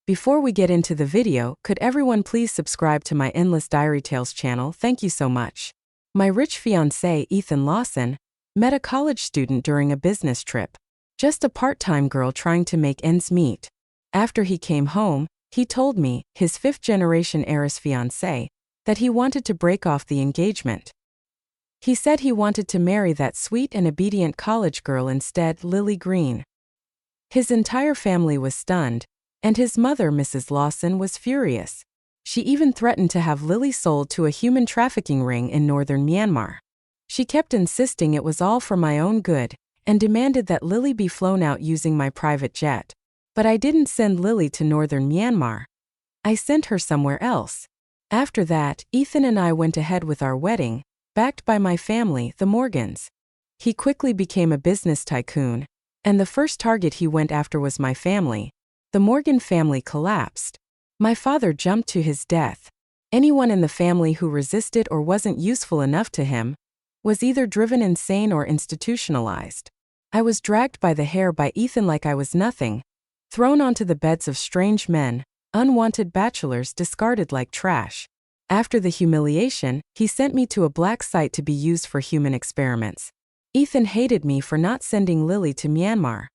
Before we get into the video, could everyone please subscribe to my Endless Diary Tales channel? Thank you so much. My rich fiancé, Ethan Lawson, met a college student during a business trip. Just a part-time girl trying to make ends meet. After he came home, he told me, his fifth-generation heiress fiancé, that he wanted to break off the engagement. He said he wanted to marry that sweet and obedient college girl instead, Lily Green. His entire family was stunned, and his mother, Mrs. Lawson, was furious. She even threatened to have Lily sold to a human trafficking ring in northern Myanmar. She kept insisting it was all for my own good, and demanded that Lily be flown out using my private jet. But I didn't send Lily to northern Myanmar. I sent her somewhere else. After that, Ethan and I went ahead with our wedding, backed by my family, the Morgans. He quickly became a business tycoon, and the first target he went after was my family. The Morgan family collapsed. My father jumped to his death. Anyone in the family who resisted or wasn't useful enough to him was either driven insane or institutionalized. I was dragged by the hair by Ethan like I was nothing, thrown onto the beds of strange men, unwanted bachelors discarded like trash. After the humiliation, he sent me to a black site to be used for human experiments. Ethan hated me for not sending Lily to Myanmar.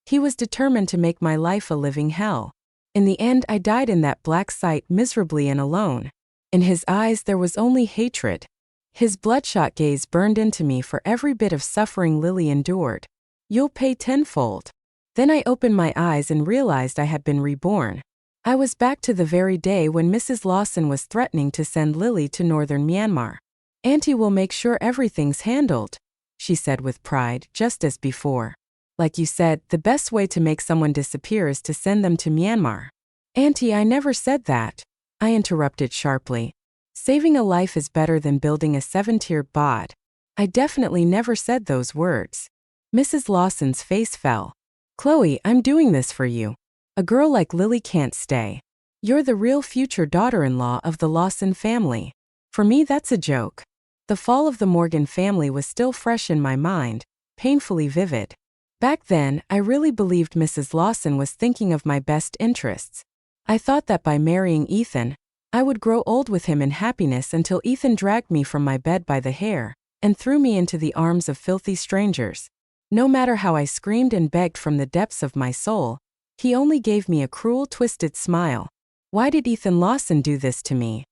He was determined to make my life a living hell. In the end, I died in that black site miserably and alone. In his eyes there was only hatred. His bloodshot gaze burned into me for every bit of suffering Lily endured. "You'll pay tenfold." Then I opened my eyes and realized I had been reborn. I was back to the very day when Mrs. Lawson was threatening to send Lily to northern Myanmar. "Auntie will make sure everything's handled," she said with pride, just as before. "Like you said, the best way to make someone disappear is to send them to Myanmar." "Auntie, I never said that," I interrupted sharply. "Saving a life is better than building a 7-tiered bod. I definitely never said those words." Mrs. Lawson's face fell. "Chloe, I'm doing this for you. A girl like Lily can't stay. You're the real future daughter-in-law of the Lawson family. For me, that's a joke." The fall of the Morgan family was still fresh in my mind, painfully vivid. Back then, I really believed Mrs. Lawson was thinking of my best interests. I thought that by marrying Ethan, I would grow old with him in happiness until Ethan dragged me from my bed by the hair and threw me into the arms of filthy strangers. No matter how I screamed and begged from the depths of my soul, he only gave me a cruel, twisted smile. Why did Ethan Lawson do this to me?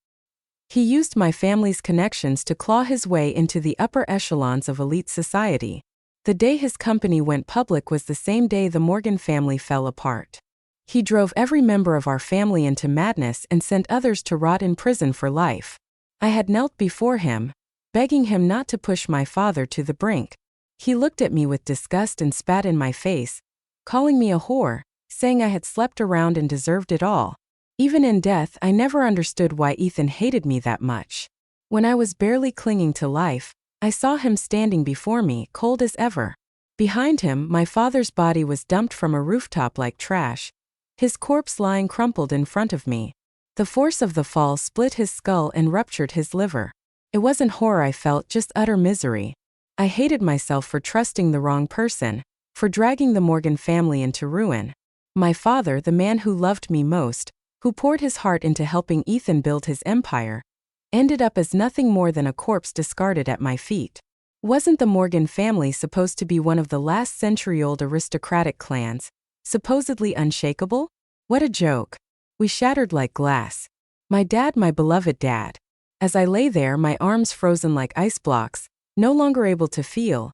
He used my family's connections to claw his way into the upper echelons of elite society. The day his company went public was the same day the Morgan family fell apart. He drove every member of our family into madness and sent others to rot in prison for life. I had knelt before him, begging him not to push my father to the brink. He looked at me with disgust and spat in my face, calling me a whore, saying I had slept around and deserved it all. Even in death, I never understood why Ethan hated me that much. When I was barely clinging to life, I saw him standing before me, cold as ever. Behind him, my father's body was dumped from a rooftop like trash, his corpse lying crumpled in front of me. The force of the fall split his skull and ruptured his liver. It wasn't horror I felt, just utter misery. I hated myself for trusting the wrong person, for dragging the Morgan family into ruin. My father, the man who loved me most, who poured his heart into helping Ethan build his empire, ended up as nothing more than a corpse discarded at my feet. Wasn't the Morgan family supposed to be one of the last century-old aristocratic clans, supposedly unshakable? What a joke. We shattered like glass. My dad, my beloved dad. As I lay there, my arms frozen like ice blocks, no longer able to feel.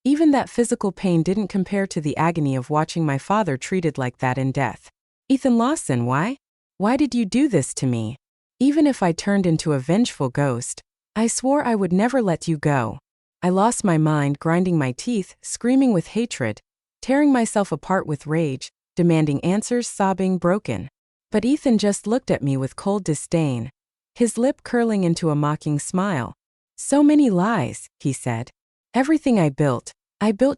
Even that physical pain didn't compare to the agony of watching my father treated like that in death. "Ethan Lawson, why? Why did you do this to me?" Even if I turned into a vengeful ghost, I swore I would never let you go. I lost my mind, grinding my teeth, screaming with hatred, tearing myself apart with rage, demanding answers, sobbing, broken. But Ethan just looked at me with cold disdain, his lip curling into a mocking smile. "So many lies," he said. "Everything I built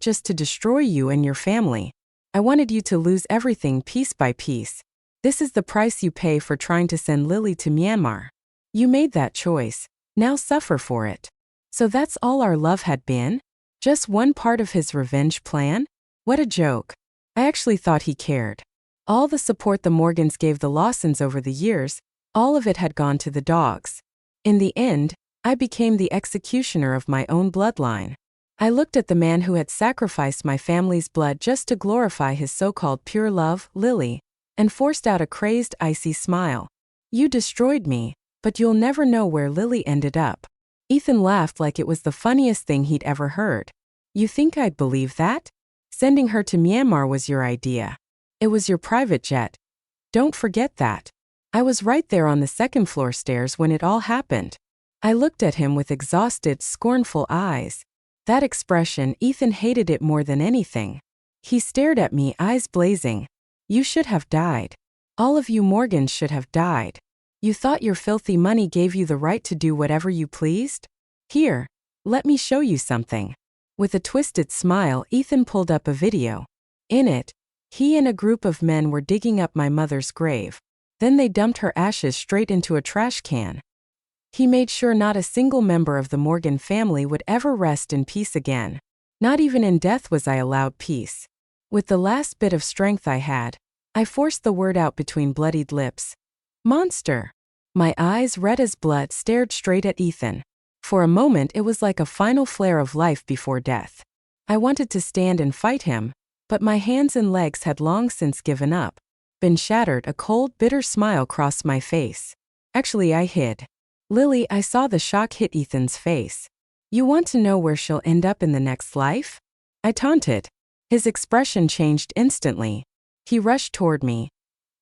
just to destroy you and your family. I wanted you to lose everything piece by piece. This is the price you pay for trying to send Lily to Myanmar. You made that choice. Now suffer for it." So that's all our love had been? Just one part of his revenge plan? What a joke. I actually thought he cared. All the support the Morgans gave the Lawsons over the years, all of it had gone to the dogs. In the end, I became the executioner of my own bloodline. I looked at the man who had sacrificed my family's blood just to glorify his so-called pure love, Lily, and forced out a crazed, icy smile. You destroyed me, but you'll never know where Lily ended up. Ethan laughed like it was the funniest thing he'd ever heard. You think I'd believe that? Sending her to Myanmar was your idea. It was your private jet. Don't forget that. I was right there on the second-floor stairs when it all happened. I looked at him with exhausted, scornful eyes. That expression, Ethan hated it more than anything. He stared at me, eyes blazing. You should have died. All of you Morgans should have died. You thought your filthy money gave you the right to do whatever you pleased? Here, let me show you something. With a twisted smile, Ethan pulled up a video. In it, he and a group of men were digging up my mother's grave. Then they dumped her ashes straight into a trash can. He made sure not a single member of the Morgan family would ever rest in peace again. Not even in death was I allowed peace. With the last bit of strength I had, I forced the word out between bloodied lips. Monster! My eyes, red as blood, stared straight at Ethan. For a moment it was like a final flare of life before death. I wanted to stand and fight him, but my hands and legs had long since given up. Been shattered, a cold, bitter smile crossed my face. Actually, I hid. Lily, I saw the shock hit Ethan's face. You want to know where she'll end up in the next life? I taunted. His expression changed instantly. He rushed toward me,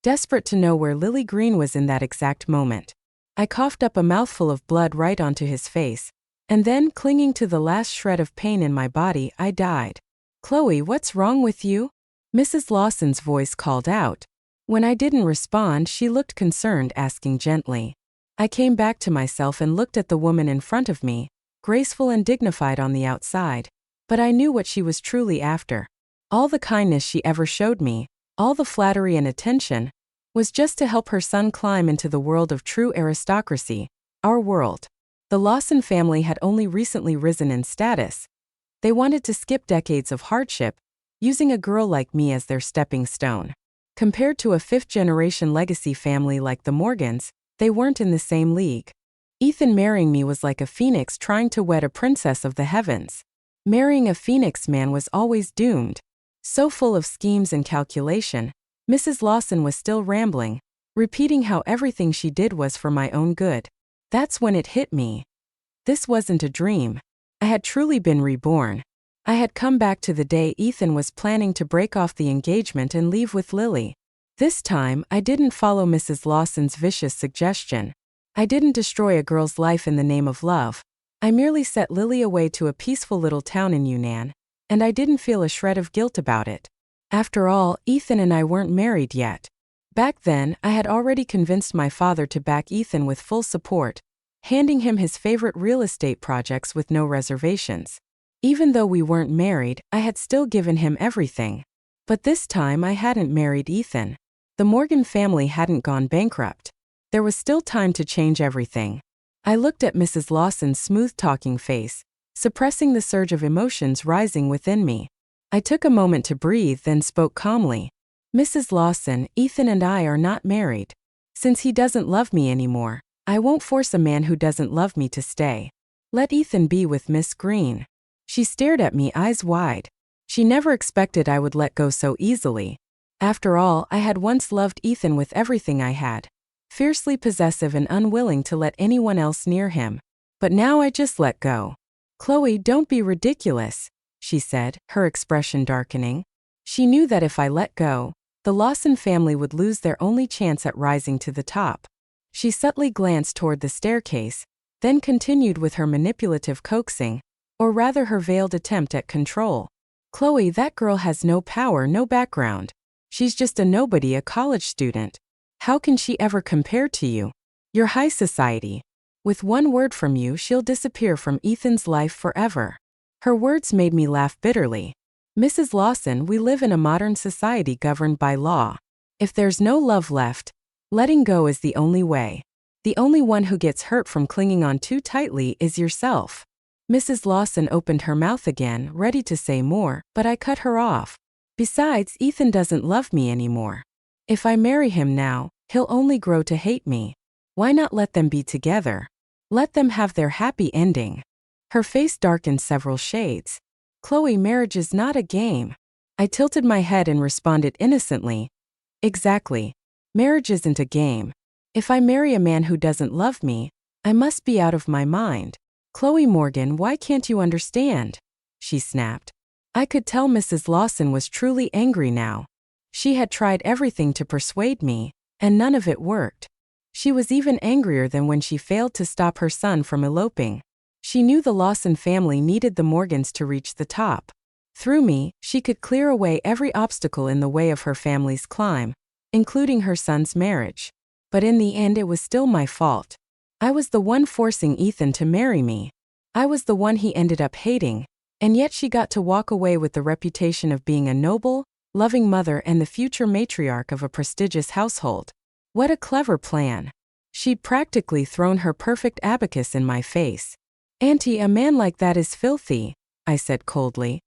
desperate to know where Lily Green was in that exact moment. I coughed up a mouthful of blood right onto his face, and then, clinging to the last shred of pain in my body, I died. Chloe, what's wrong with you? Mrs. Lawson's voice called out. When I didn't respond, she looked concerned, asking gently. I came back to myself and looked at the woman in front of me, graceful and dignified on the outside, but I knew what she was truly after. All the kindness she ever showed me, all the flattery and attention, was just to help her son climb into the world of true aristocracy, our world. The Lawson family had only recently risen in status. They wanted to skip decades of hardship, using a girl like me as their stepping stone. Compared to a fifth-generation legacy family like the Morgans, they weren't in the same league. Ethan marrying me was like a phoenix trying to wed a princess of the heavens. Marrying a phoenix man was always doomed. So full of schemes and calculation, Mrs. Lawson was still rambling, repeating how everything she did was for my own good. That's when it hit me. This wasn't a dream. I had truly been reborn. I had come back to the day Ethan was planning to break off the engagement and leave with Lily. This time, I didn't follow Mrs. Lawson's vicious suggestion. I didn't destroy a girl's life in the name of love. I merely set Lily away to a peaceful little town in Yunnan, and I didn't feel a shred of guilt about it. After all, Ethan and I weren't married yet. Back then, I had already convinced my father to back Ethan with full support, handing him his favorite real estate projects with no reservations. Even though we weren't married, I had still given him everything. But this time I hadn't married Ethan. The Morgan family hadn't gone bankrupt. There was still time to change everything. I looked at Mrs. Lawson's smooth-talking face, suppressing the surge of emotions rising within me. I took a moment to breathe, then spoke calmly. Mrs. Lawson, Ethan and I are not married. Since he doesn't love me anymore, I won't force a man who doesn't love me to stay. Let Ethan be with Miss Green. She stared at me, eyes wide. She never expected I would let go so easily. After all, I had once loved Ethan with everything I had, fiercely possessive and unwilling to let anyone else near him. But now I just let go. Chloe, don't be ridiculous, she said, her expression darkening. She knew that if I let go, the Lawson family would lose their only chance at rising to the top. She subtly glanced toward the staircase, then continued with her manipulative coaxing, or rather her veiled attempt at control. Chloe, that girl has no power, no background. She's just a nobody, a college student. How can she ever compare to you? You're high society. With one word from you, she'll disappear from Ethan's life forever. Her words made me laugh bitterly. Mrs. Lawson, we live in a modern society governed by law. If there's no love left, letting go is the only way. The only one who gets hurt from clinging on too tightly is yourself. Mrs. Lawson opened her mouth again, ready to say more, but I cut her off. Besides, Ethan doesn't love me anymore. If I marry him now, he'll only grow to hate me. Why not let them be together? Let them have their happy ending. Her face darkened several shades. Chloe, marriage is not a game. I tilted my head and responded innocently. Exactly. Marriage isn't a game. If I marry a man who doesn't love me, I must be out of my mind. Chloe Morgan, why can't you understand? She snapped. I could tell Mrs. Lawson was truly angry now. She had tried everything to persuade me, and none of it worked. She was even angrier than when she failed to stop her son from eloping. She knew the Lawson family needed the Morgans to reach the top. Through me, she could clear away every obstacle in the way of her family's climb, including her son's marriage. But in the end, it was still my fault. I was the one forcing Ethan to marry me. I was the one he ended up hating, and yet she got to walk away with the reputation of being a noble, loving mother and the future matriarch of a prestigious household. What a clever plan. She'd practically thrown her perfect abacus in my face. Auntie, a man like that is filthy, I said coldly.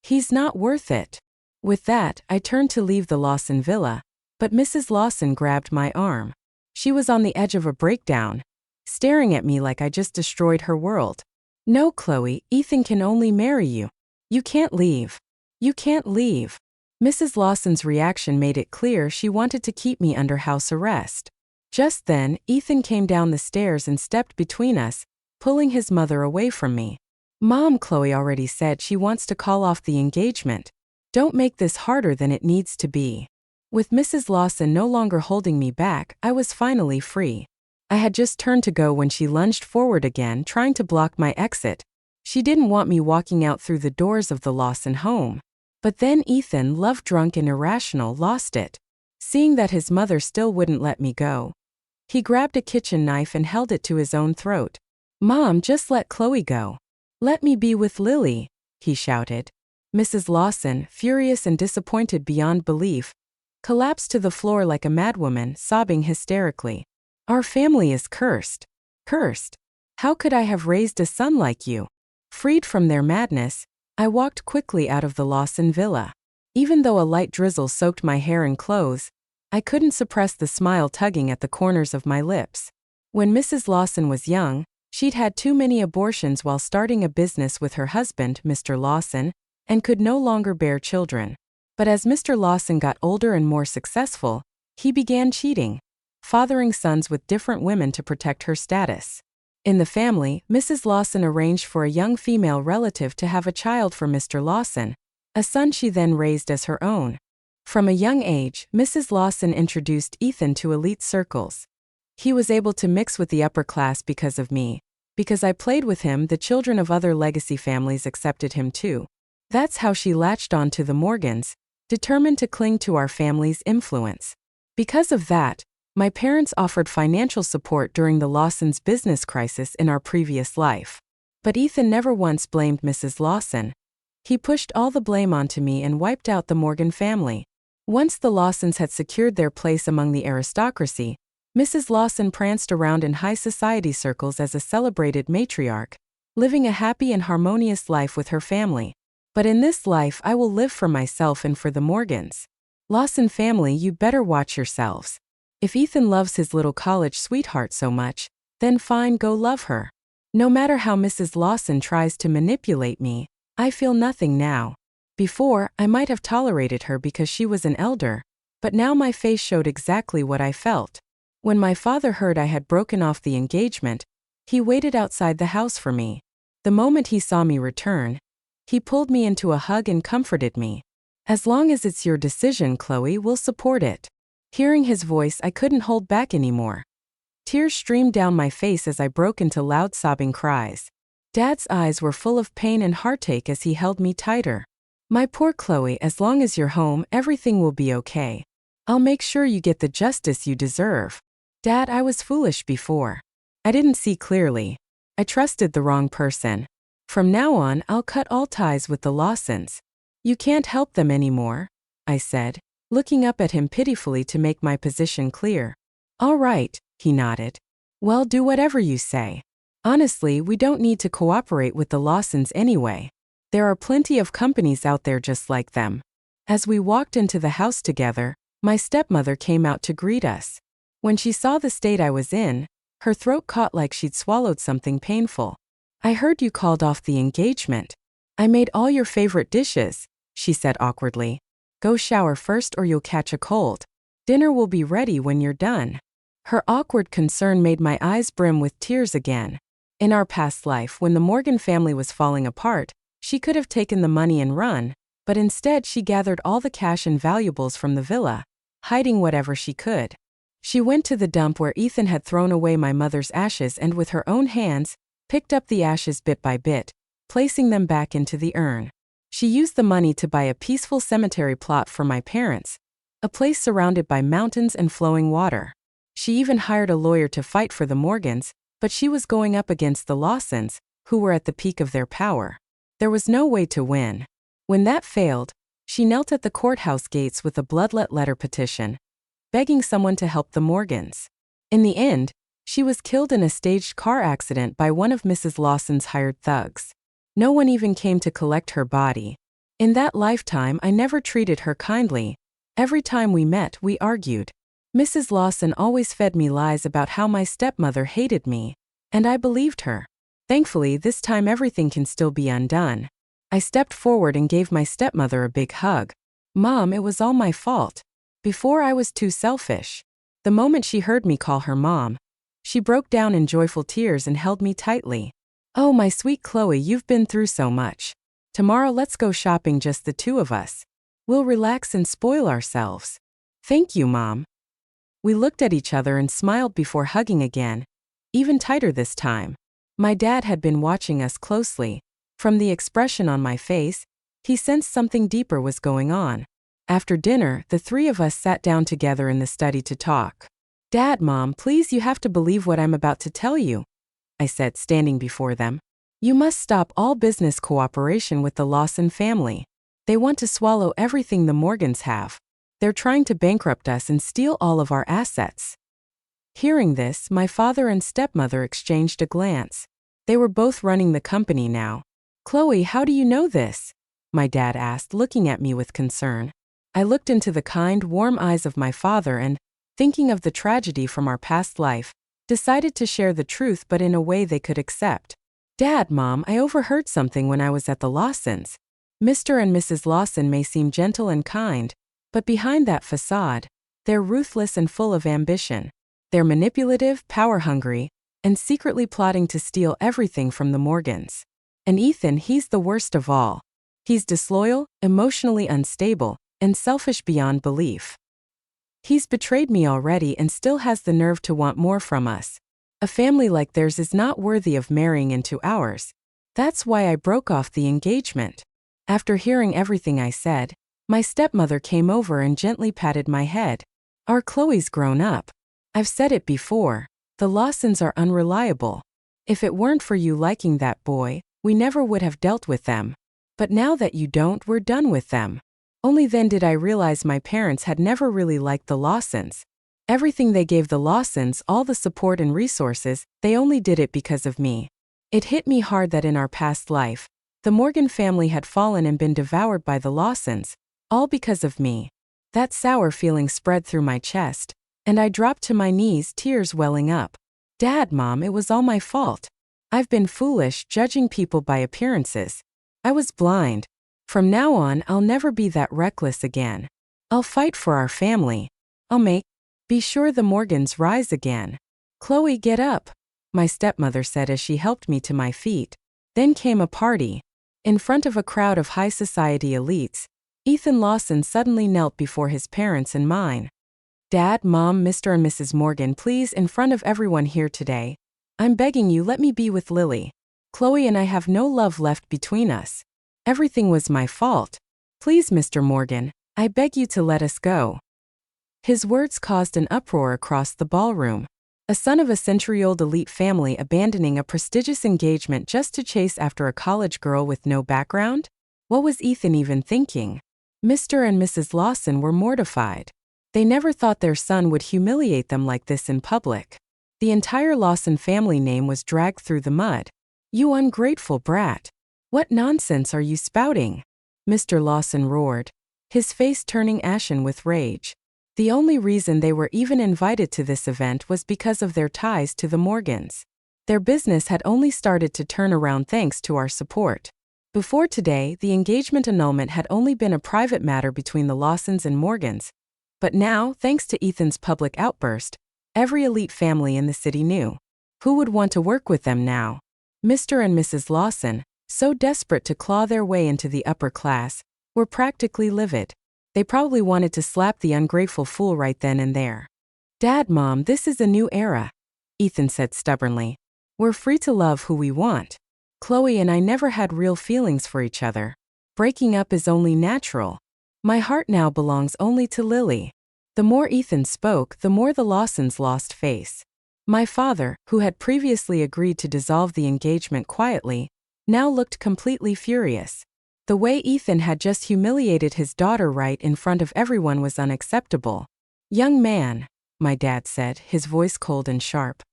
He's not worth it. With that, I turned to leave the Lawson villa, but Mrs. Lawson grabbed my arm. She was on the edge of a breakdown, staring at me like I just destroyed her world. No, Chloe, Ethan can only marry you. You can't leave. You can't leave. Mrs. Lawson's reaction made it clear she wanted to keep me under house arrest. Just then, Ethan came down the stairs and stepped between us, pulling his mother away from me. Mom, Chloe already said she wants to call off the engagement. Don't make this harder than it needs to be. With Mrs. Lawson no longer holding me back, I was finally free. I had just turned to go when she lunged forward again, trying to block my exit. She didn't want me walking out through the doors of the Lawson home. But then Ethan, love-drunk and irrational, lost it. Seeing that his mother still wouldn't let me go, he grabbed a kitchen knife and held it to his own throat. Mom, just let Chloe go. Let me be with Lily, he shouted. Mrs. Lawson, furious and disappointed beyond belief, collapsed to the floor like a madwoman, sobbing hysterically. Our family is cursed. Cursed. How could I have raised a son like you? Freed from their madness, I walked quickly out of the Lawson villa. Even though a light drizzle soaked my hair and clothes, I couldn't suppress the smile tugging at the corners of my lips. When Mrs. Lawson was young, she'd had too many abortions while starting a business with her husband, Mr. Lawson, and could no longer bear children. But as Mr. Lawson got older and more successful, he began cheating, fathering sons with different women to protect her status. In the family, Mrs. Lawson arranged for a young female relative to have a child for Mr. Lawson, a son she then raised as her own. From a young age, Mrs. Lawson introduced Ethan to elite circles. He was able to mix with the upper class because of me. Because I played with him, the children of other legacy families accepted him too. That's how she latched on to the Morgans, determined to cling to our family's influence. Because of that, my parents offered financial support during the Lawsons' business crisis in our previous life. But Ethan never once blamed Mrs. Lawson. He pushed all the blame onto me and wiped out the Morgan family. Once the Lawsons had secured their place among the aristocracy, Mrs. Lawson pranced around in high society circles as a celebrated matriarch, living a happy and harmonious life with her family. But in this life I will live for myself and for the Morgans. Lawson family, you better watch yourselves. If Ethan loves his little college sweetheart so much, then fine, go love her. No matter how Mrs. Lawson tries to manipulate me, I feel nothing now. Before, I might have tolerated her because she was an elder, but now my face showed exactly what I felt. When my father heard I had broken off the engagement, he waited outside the house for me. The moment he saw me return, he pulled me into a hug and comforted me. As long as it's your decision, Chloe, we'll support it. Hearing his voice, I couldn't hold back anymore. Tears streamed down my face as I broke into loud sobbing cries. Dad's eyes were full of pain and heartache as he held me tighter. My poor Chloe, as long as you're home, everything will be okay. I'll make sure you get the justice you deserve. Dad, I was foolish before. I didn't see clearly. I trusted the wrong person. From now on, I'll cut all ties with the Lawsons. You can't help them anymore, I said, looking up at him pitifully to make my position clear. All right, he nodded. Well, do whatever you say. Honestly, we don't need to cooperate with the Lawsons anyway. There are plenty of companies out there just like them. As we walked into the house together, My stepmother came out to greet us. When she saw the state I was in, her throat caught like she'd swallowed something painful. "I heard you called off the engagement. I made all your favorite dishes," she said awkwardly. "Go shower first or you'll catch a cold. Dinner will be ready when you're done." Her awkward concern made my eyes brim with tears again. In our past life, when the Morgan family was falling apart, she could have taken the money and run, but instead she gathered all the cash and valuables from the villa, hiding whatever she could. She went to the dump where Ethan had thrown away my mother's ashes and with her own hands, picked up the ashes bit by bit, placing them back into the urn. She used the money to buy a peaceful cemetery plot for my parents, a place surrounded by mountains and flowing water. She even hired a lawyer to fight for the Morgans, but she was going up against the Lawsons, who were at the peak of their power. There was no way to win. When that failed, she knelt at the courthouse gates with a bloodlet letter petition, begging someone to help the Morgans. In the end, she was killed in a staged car accident by one of Mrs. Lawson's hired thugs. No one even came to collect her body. In that lifetime, I never treated her kindly. Every time we met, we argued. Mrs. Lawson always fed me lies about how my stepmother hated me, and I believed her. Thankfully, this time everything can still be undone. I stepped forward and gave my stepmother a big hug. "Mom, it was all my fault. Before I was too selfish." The moment she heard me call her mom, she broke down in joyful tears and held me tightly. "Oh, my sweet Chloe, you've been through so much. Tomorrow let's go shopping, just the two of us. We'll relax and spoil ourselves." "Thank you, Mom." We looked at each other and smiled before hugging again, even tighter this time. My dad had been watching us closely. From the expression on my face, he sensed something deeper was going on. After dinner, the three of us sat down together in the study to talk. "Dad, Mom, please, you have to believe what I'm about to tell you," I said, standing before them. "You must stop all business cooperation with the Lawson family. They want to swallow everything the Morgans have. They're trying to bankrupt us and steal all of our assets." Hearing this, my father and stepmother exchanged a glance. They were both running the company now. "Chloe, how do you know this?" my dad asked, looking at me with concern. I looked into the kind, warm eyes of my father and, thinking of the tragedy from our past life, decided to share the truth but in a way they could accept. "Dad, Mom, I overheard something when I was at the Lawsons. Mr. and Mrs. Lawson may seem gentle and kind, but behind that facade, they're ruthless and full of ambition. They're manipulative, power-hungry, and secretly plotting to steal everything from the Morgans. And Ethan, he's the worst of all. He's disloyal, emotionally unstable, and selfish beyond belief. He's betrayed me already and still has the nerve to want more from us. A family like theirs is not worthy of marrying into ours. That's why I broke off the engagement." After hearing everything I said, my stepmother came over and gently patted my head. "Our Chloe's grown up. I've said it before. The Lawsons are unreliable. If it weren't for you liking that boy, we never would have dealt with them. But now that you don't, we're done with them." Only then did I realize my parents had never really liked the Lawsons. Everything they gave the Lawsons, all the support and resources, they only did it because of me. It hit me hard that in our past life, the Morgan family had fallen and been devoured by the Lawsons, all because of me. That sour feeling spread through my chest, and I dropped to my knees, tears welling up. "Dad, Mom, it was all my fault. I've been foolish, judging people by appearances. I was blind. From now on, I'll never be that reckless again. I'll fight for our family. I'll be sure the Morgans rise again." "Chloe, get up," my stepmother said as she helped me to my feet. Then came a party. In front of a crowd of high society elites, Ethan Lawson suddenly knelt before his parents and mine. "Dad, Mom, Mr. and Mrs. Morgan, please, in front of everyone here today, I'm begging you, let me be with Lily. Chloe and I have no love left between us. Everything was my fault. Please, Mr. Morgan, I beg you to let us go." His words caused an uproar across the ballroom. A son of a century-old elite family abandoning a prestigious engagement just to chase after a college girl with no background? What was Ethan even thinking? Mr. and Mrs. Lawson were mortified. They never thought their son would humiliate them like this in public. The entire Lawson family name was dragged through the mud. "You ungrateful brat. What nonsense are you spouting?" Mr. Lawson roared, his face turning ashen with rage. The only reason they were even invited to this event was because of their ties to the Morgans. Their business had only started to turn around thanks to our support. Before today, the engagement annulment had only been a private matter between the Lawsons and Morgans. But now, thanks to Ethan's public outburst, every elite family in the city knew. Who would want to work with them now? Mr. and Mrs. Lawson, so desperate to claw their way into the upper class, were practically livid. They probably wanted to slap the ungrateful fool right then and there. "Dad, Mom, this is a new era," Ethan said stubbornly. "We're free to love who we want. Chloe and I never had real feelings for each other. Breaking up is only natural. My heart now belongs only to Lily." The more Ethan spoke, the more the Lawsons lost face. My father, who had previously agreed to dissolve the engagement quietly, now looked completely furious. The way Ethan had just humiliated his daughter right in front of everyone was unacceptable. "Young man," my dad said, his voice cold and sharp.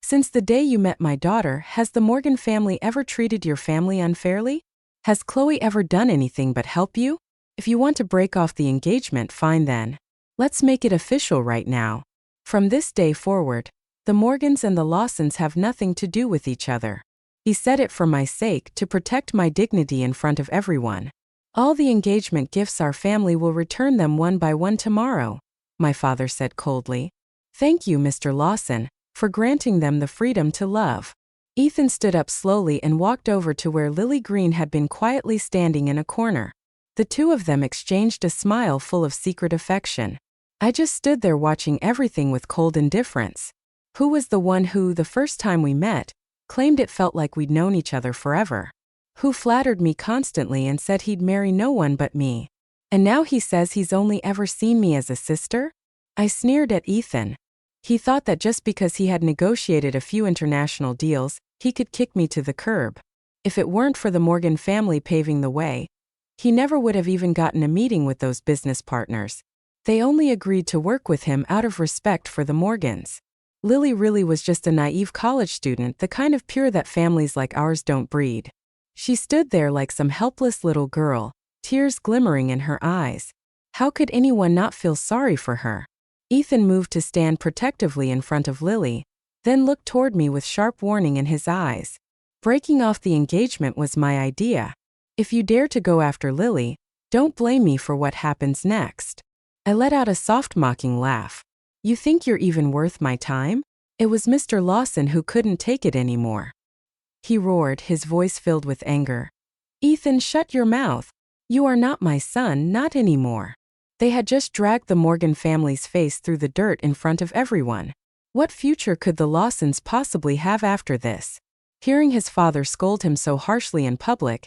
"Since the day you met my daughter, has the Morgan family ever treated your family unfairly? Has Chloe ever done anything but help you? If you want to break off the engagement, fine then. Let's make it official right now. From this day forward, the Morgans and the Lawsons have nothing to do with each other. He said it for my sake, to protect my dignity in front of everyone. All the engagement gifts our family will return them one by one tomorrow," my father said coldly. "Thank you, Mr. Lawson, for granting them the freedom to love." Ethan stood up slowly and walked over to where Lily Green had been quietly standing in a corner. The two of them exchanged a smile full of secret affection. I just stood there watching everything with cold indifference. Who was the one who, the first time we met, claimed it felt like we'd known each other forever? Who flattered me constantly and said he'd marry no one but me? And now he says he's only ever seen me as a sister? I sneered at Ethan. He thought that just because he had negotiated a few international deals, he could kick me to the curb. If it weren't for the Morgan family paving the way, he never would have even gotten a meeting with those business partners. They only agreed to work with him out of respect for the Morgans. Lily really was just a naive college student, the kind of pure that families like ours don't breed. She stood there like some helpless little girl, tears glimmering in her eyes. How could anyone not feel sorry for her? Ethan moved to stand protectively in front of Lily, then looked toward me with sharp warning in his eyes. "Breaking off the engagement was my idea. If you dare to go after Lily, don't blame me for what happens next." I let out a soft mocking laugh. "You think you're even worth my time?" It was Mr. Lawson who couldn't take it anymore. He roared, his voice filled with anger. "Ethan, shut your mouth. You are not my son, not anymore." They had just dragged the Morgan family's face through the dirt in front of everyone. What future could the Lawsons possibly have after this? Hearing his father scold him so harshly in public,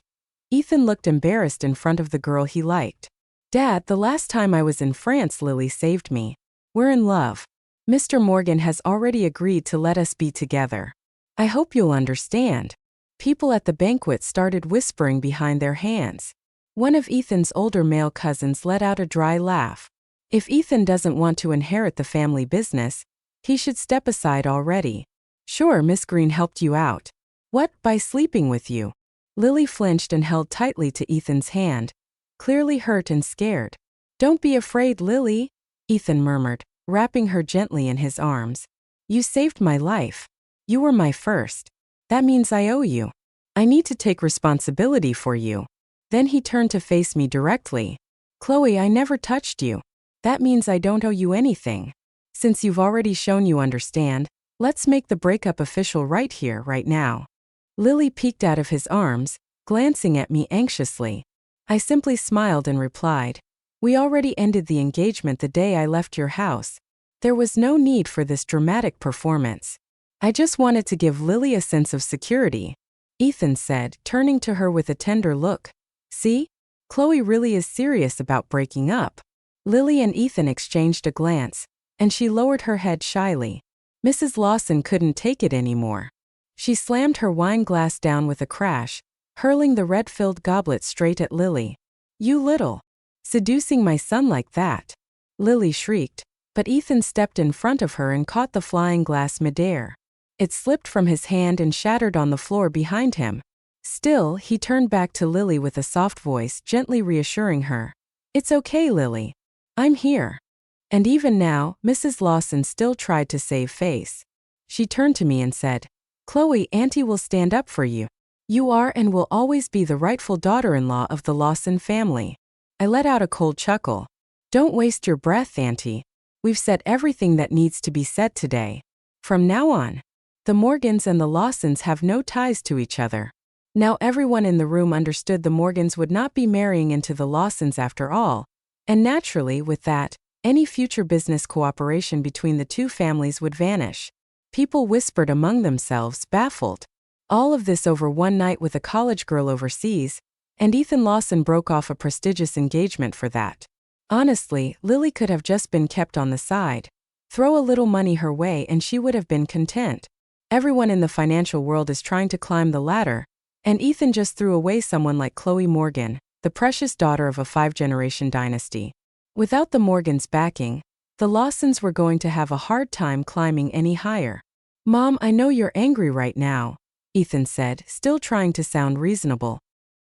Ethan looked embarrassed in front of the girl he liked. "Dad, the last time I was in France, Lily saved me. We're in love. Mr. Morgan has already agreed to let us be together. I hope you'll understand." People at the banquet started whispering behind their hands. One of Ethan's older male cousins let out a dry laugh. If Ethan doesn't want to inherit the family business, he should step aside already. "Sure, Miss Green helped you out." "What, by sleeping with you?" Lily flinched and held tightly to Ethan's hand, clearly hurt and scared. "Don't be afraid, Lily," Ethan murmured, wrapping her gently in his arms. "You saved my life. You were my first. That means I owe you. I need to take responsibility for you." Then he turned to face me directly. "Chloe, I never touched you. That means I don't owe you anything. Since you've already shown you understand, let's make the breakup official right here, right now." Lily peeked out of his arms, glancing at me anxiously. I simply smiled and replied, "We already ended the engagement the day I left your house. There was no need for this dramatic performance. I just wanted to give Lily a sense of security," Ethan said, turning to her with a tender look. "See? Chloe really is serious about breaking up." Lily and Ethan exchanged a glance, and she lowered her head shyly. Mrs. Lawson couldn't take it anymore. She slammed her wine glass down with a crash, hurling the red-filled goblet straight at Lily. "You little. Seducing my son like that." Lily shrieked, but Ethan stepped in front of her and caught the flying glass midair. It slipped from his hand and shattered on the floor behind him. Still, he turned back to Lily with a soft voice, gently reassuring her. "It's okay, Lily. I'm here." And even now, Mrs. Lawson still tried to save face. She turned to me and said, "Chloe, Auntie will stand up for you. You are and will always be the rightful daughter-in-law of the Lawson family." I let out a cold chuckle. "Don't waste your breath, Auntie. We've said everything that needs to be said today. From now on, the Morgans and the Lawsons have no ties to each other." Now everyone in the room understood the Morgans would not be marrying into the Lawsons after all, and naturally, with that, any future business cooperation between the two families would vanish. People whispered among themselves, baffled. All of this over one night with a college girl overseas, and Ethan Lawson broke off a prestigious engagement for that. Honestly, Lily could have just been kept on the side. Throw a little money her way and she would have been content. Everyone in the financial world is trying to climb the ladder, and Ethan just threw away someone like Chloe Morgan, the precious daughter of a 5-generation dynasty. Without the Morgans' backing, the Lawsons were going to have a hard time climbing any higher. "Mom, I know you're angry right now," Ethan said, still trying to sound reasonable.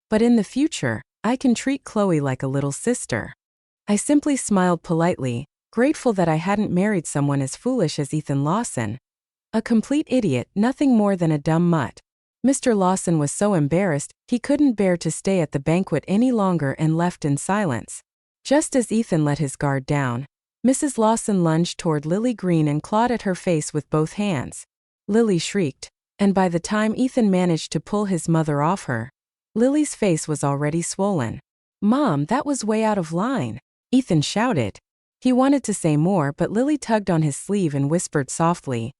"But in the future, I can treat Chloe like a little sister." I simply smiled politely, grateful that I hadn't married someone as foolish as Ethan Lawson. A complete idiot, nothing more than a dumb mutt. Mr. Lawson was so embarrassed, he couldn't bear to stay at the banquet any longer and left in silence. Just as Ethan let his guard down, Mrs. Lawson lunged toward Lily Green and clawed at her face with both hands. Lily shrieked, and by the time Ethan managed to pull his mother off her, Lily's face was already swollen. "Mom, that was way out of line," Ethan shouted. He wanted to say more, but Lily tugged on his sleeve and whispered softly,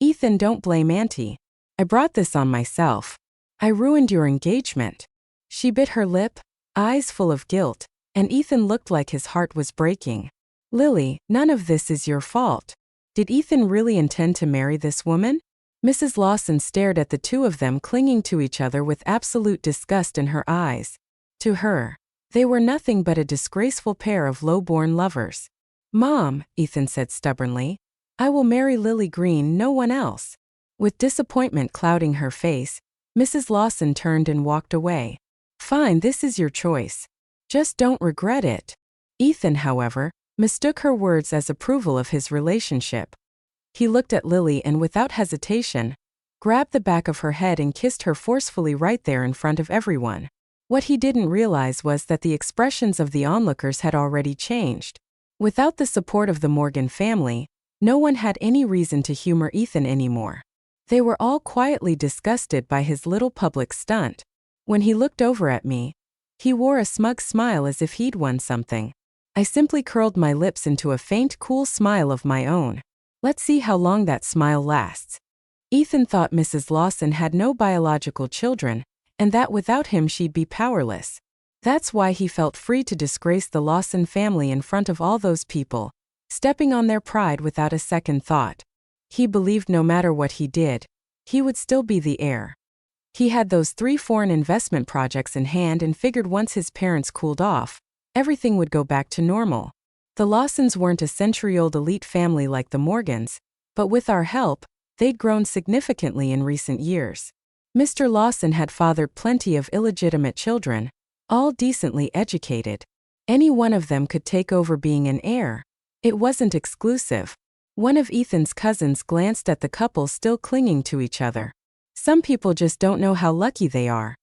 "Ethan, don't blame Auntie. I brought this on myself. I ruined your engagement." She bit her lip, eyes full of guilt, and Ethan looked like his heart was breaking. "Lily, none of this is your fault. Did Ethan really intend to marry this woman?" Mrs. Lawson stared at the two of them clinging to each other with absolute disgust in her eyes. To her, they were nothing but a disgraceful pair of low-born lovers. "Mom," Ethan said stubbornly, "I will marry Lily Green, no one else." With disappointment clouding her face, Mrs. Lawson turned and walked away. "Fine, this is your choice. Just don't regret it." Ethan, however, mistook her words as approval of his relationship. He looked at Lily and without hesitation, grabbed the back of her head and kissed her forcefully right there in front of everyone. What he didn't realize was that the expressions of the onlookers had already changed. Without the support of the Morgan family, no one had any reason to humor Ethan anymore. They were all quietly disgusted by his little public stunt. When he looked over at me, he wore a smug smile as if he'd won something. I simply curled my lips into a faint, cool smile of my own. Let's see how long that smile lasts. Ethan thought Mrs. Lawson had no biological children, and that without him she'd be powerless. That's why he felt free to disgrace the Lawson family in front of all those people, stepping on their pride without a second thought. He believed no matter what he did, he would still be the heir. He had those 3 foreign investment projects in hand and figured once his parents cooled off, everything would go back to normal. The Lawsons weren't a century-old elite family like the Morgans, but with our help, they'd grown significantly in recent years. Mr. Lawson had fathered plenty of illegitimate children, all decently educated. Any one of them could take over being an heir. It wasn't exclusive. One of Ethan's cousins glanced at the couple still clinging to each other. "Some people just don't know how lucky they are."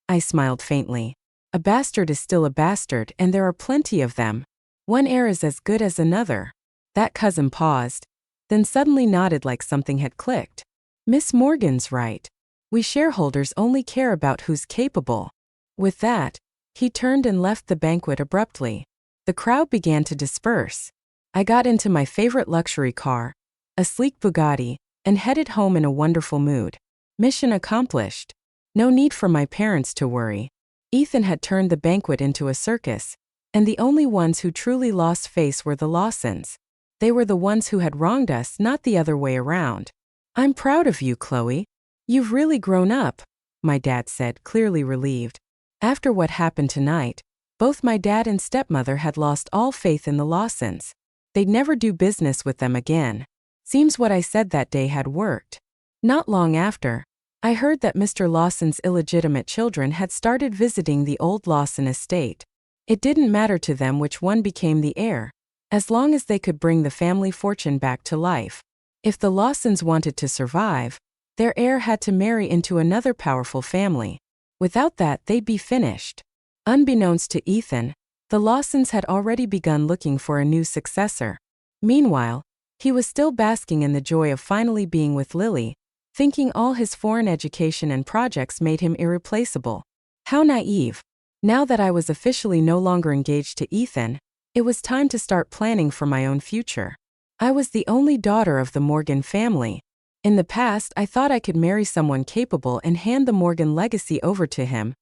I smiled faintly. A bastard is still a bastard, and there are plenty of them. One heir is as good as another. That cousin paused, then suddenly nodded like something had clicked. "Miss Morgan's right. We shareholders only care about who's capable." With that, he turned and left the banquet abruptly. The crowd began to disperse. I got into my favorite luxury car, a sleek Bugatti, and headed home in a wonderful mood. Mission accomplished. No need for my parents to worry. Ethan had turned the banquet into a circus, and the only ones who truly lost face were the Lawsons. They were the ones who had wronged us, not the other way around. "I'm proud of you, Chloe. You've really grown up," my dad said, clearly relieved. After what happened tonight, both my dad and stepmother had lost all faith in the Lawsons. They'd never do business with them again. Seems what I said that day had worked. Not long after, I heard that Mr. Lawson's illegitimate children had started visiting the old Lawson estate. It didn't matter to them which one became the heir. as long as they could bring the family fortune back to life. If the Lawsons wanted to survive, their heir had to marry into another powerful family. Without that, they'd be finished. Unbeknownst to Ethan, the Lawsons had already begun looking for a new successor. Meanwhile, he was still basking in the joy of finally being with Lily, thinking all his foreign education and projects made him irreplaceable. How naive. Now that I was officially no longer engaged to Ethan, it was time to start planning for my own future. I was the only daughter of the Morgan family. In the past, I thought I could marry someone capable and hand the Morgan legacy over to him,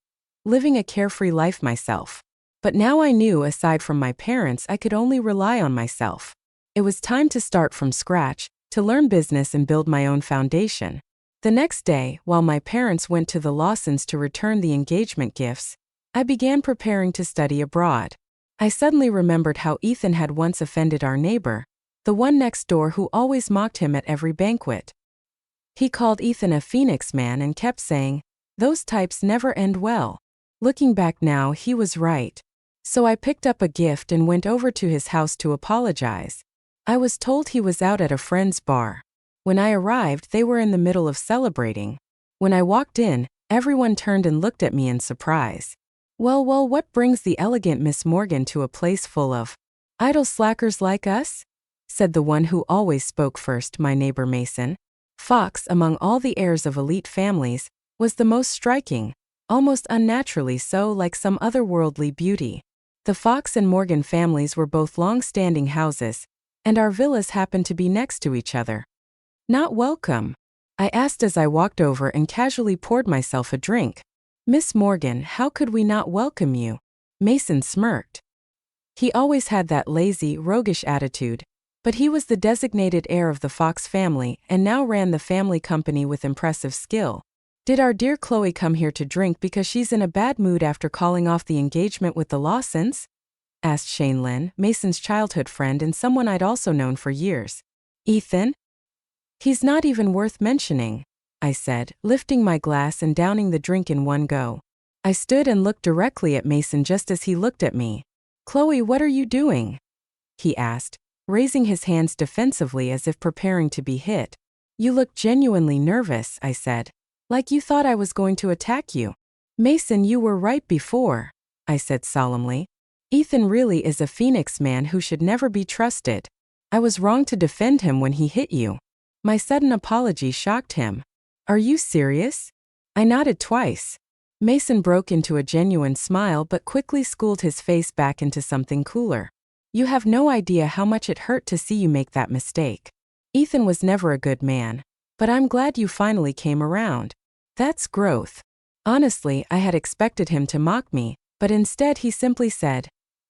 living a carefree life myself. But now I knew, aside from my parents, I could only rely on myself. It was time to start from scratch, to learn business and build my own foundation. The next day, while my parents went to the Lawsons to return the engagement gifts, I began preparing to study abroad. I suddenly remembered how Ethan had once offended our neighbor, the one next door who always mocked him at every banquet. He called Ethan a phoenix man and kept saying, "Those types never end well." Looking back now, he was right. So I picked up a gift and went over to his house to apologize. I was told he was out at a friend's bar. When I arrived, they were in the middle of celebrating. When I walked in, everyone turned and looked at me in surprise. Well, what brings the elegant Miss Morgan to a place full of idle slackers like us?" said the one who always spoke first, my neighbor Mason. Fox, among all the heirs of elite families, was the most striking, almost unnaturally so, like some otherworldly beauty. The Fox and Morgan families were both long-standing houses, and our villas happened to be next to each other. "Not welcome?" I asked as I walked over and casually poured myself a drink. "Miss Morgan, how could we not welcome you?" Mason smirked. He always had that lazy, roguish attitude, but he was the designated heir of the Fox family and now ran the family company with impressive skill. "Did our dear Chloe come here to drink because she's in a bad mood after calling off the engagement with the Lawsons?" asked Shane Lynn, Mason's childhood friend and someone I'd also known for years. "Ethan? He's not even worth mentioning," I said, lifting my glass and downing the drink in one go. I stood and looked directly at Mason just as he looked at me. "Chloe, what are you doing?" he asked, raising his hands defensively as if preparing to be hit. "You look genuinely nervous," I said. "Like you thought I was going to attack you." "Mason, you were right before," I said solemnly. "Ethan really is a phoenix man who should never be trusted. I was wrong to defend him when he hit you." My sudden apology shocked him. "Are you serious?" I nodded twice. Mason broke into a genuine smile but quickly schooled his face back into something cooler. "You have no idea how much it hurt to see you make that mistake. Ethan was never a good man, but I'm glad you finally came around. That's growth." Honestly, I had expected him to mock me, but instead he simply said,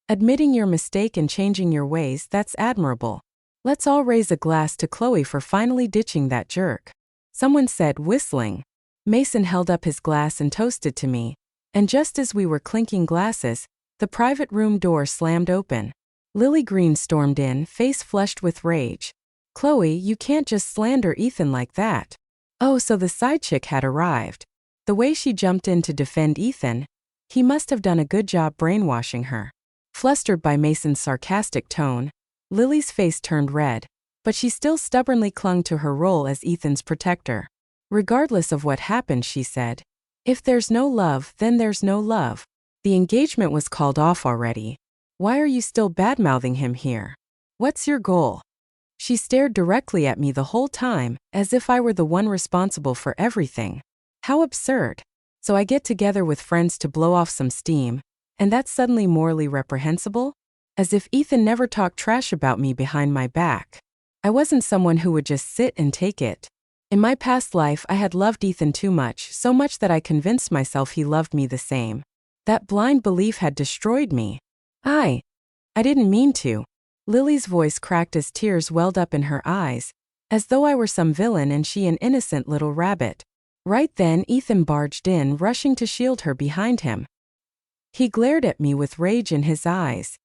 "Admitting your mistake and changing your ways, that's admirable. Let's all raise a glass to Chloe for finally ditching that jerk." Someone said, whistling. Mason held up his glass and toasted to me, and just as we were clinking glasses, the private room door slammed open. Lily Green stormed in, face flushed with rage. "Chloe, you can't just slander Ethan like that." Oh, so the side chick had arrived. The way she jumped in to defend Ethan, he must have done a good job brainwashing her. Flustered by Mason's sarcastic tone, Lily's face turned red, but she still stubbornly clung to her role as Ethan's protector. "Regardless of what happened," she said, "if there's no love, then there's no love. The engagement was called off already. Why are you still badmouthing him here? What's your goal?" She stared directly at me the whole time, as if I were the one responsible for everything. How absurd. So I get together with friends to blow off some steam, and that's suddenly morally reprehensible? As if Ethan never talked trash about me behind my back. I wasn't someone who would just sit and take it. In my past life, I had loved Ethan too much, so much that I convinced myself he loved me the same. That blind belief had destroyed me. I didn't mean to. Lily's voice cracked as tears welled up in her eyes, as though I were some villain and she an innocent little rabbit. Right then, Ethan barged in, rushing to shield her behind him. He glared at me with rage in his eyes.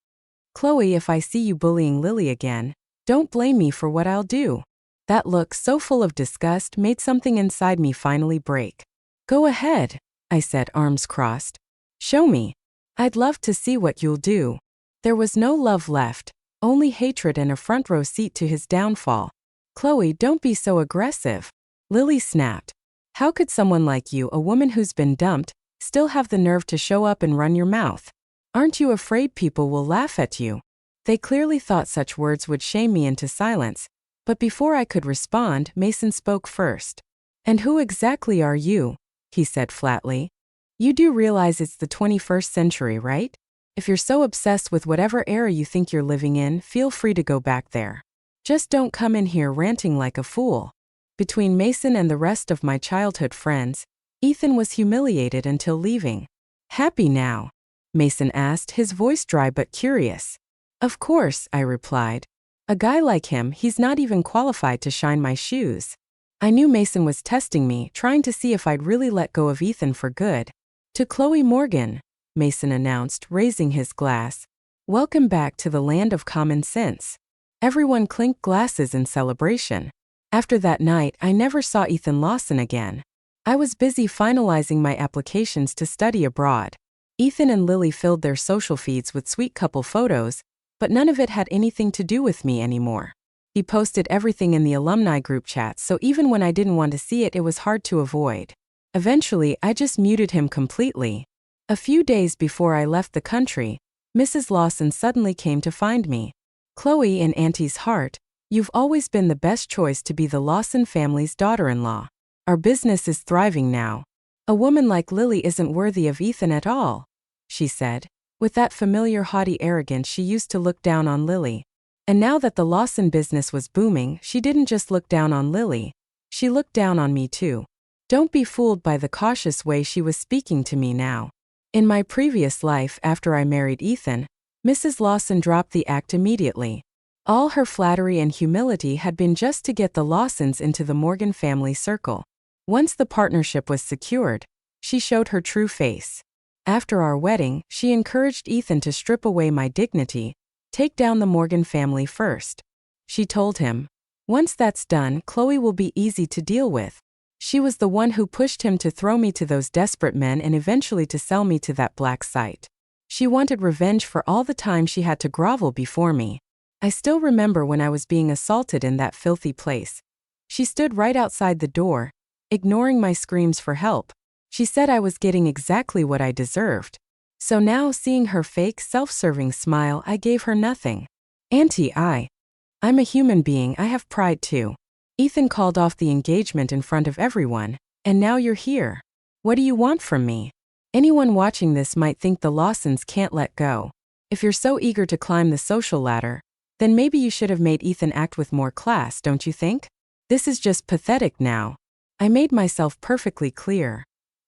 "Chloe, if I see you bullying Lily again, don't blame me for what I'll do." That look, so full of disgust, made something inside me finally break. "Go ahead," I said, arms crossed. "Show me. I'd love to see what you'll do." There was no love left, Only hatred and a front row seat to his downfall. Chloe, don't be so aggressive. Lily snapped. How could someone like you, a woman who's been dumped, still have the nerve to show up and run your mouth? Aren't you afraid people will laugh at you? They clearly thought such words would shame me into silence, but before I could respond, Mason spoke first. And who exactly are you? He said flatly. You do realize it's the 21st century, right? If you're so obsessed with whatever era you think you're living in, feel free to go back there. Just don't come in here ranting like a fool. Between Mason and the rest of my childhood friends, Ethan was humiliated until leaving. Happy now? Mason asked, his voice dry but curious. Of course, I replied. A guy like him, he's not even qualified to shine my shoes. I knew Mason was testing me, trying to see if I'd really let go of Ethan for good. To Chloe Morgan, Mason announced, raising his glass. Welcome back to the land of common sense. Everyone clinked glasses in celebration. After that night, I never saw Ethan Lawson again. I was busy finalizing my applications to study abroad. Ethan and Lily filled their social feeds with sweet couple photos, but none of it had anything to do with me anymore. He posted everything in the alumni group chat, so even when I didn't want to see it, it was hard to avoid. Eventually, I just muted him completely. A few days before I left the country, Mrs. Lawson suddenly came to find me. Chloe, in Auntie's heart, you've always been the best choice to be the Lawson family's daughter-in-law. Our business is thriving now. A woman like Lily isn't worthy of Ethan at all, she said. With that familiar haughty arrogance she used to look down on Lily. And now that the Lawson business was booming, she didn't just look down on Lily. She looked down on me too. Don't be fooled by the cautious way she was speaking to me now. In my previous life, after I married Ethan, Mrs. Lawson dropped the act immediately. All her flattery and humility had been just to get the Lawsons into the Morgan family circle. Once the partnership was secured, she showed her true face. After our wedding, she encouraged Ethan to strip away my dignity, take down the Morgan family first. She told him, once that's done, Chloe will be easy to deal with. She was the one who pushed him to throw me to those desperate men and eventually to sell me to that black site. She wanted revenge for all the time she had to grovel before me. I still remember when I was being assaulted in that filthy place. She stood right outside the door, ignoring my screams for help. She said I was getting exactly what I deserved. So now, seeing her fake, self-serving smile, I gave her nothing. Auntie, I'm a human being, I have pride too. Ethan called off the engagement in front of everyone, and now you're here. What do you want from me? Anyone watching this might think the Lawsons can't let go. If you're so eager to climb the social ladder, then maybe you should have made Ethan act with more class, don't you think? This is just pathetic now. I made myself perfectly clear.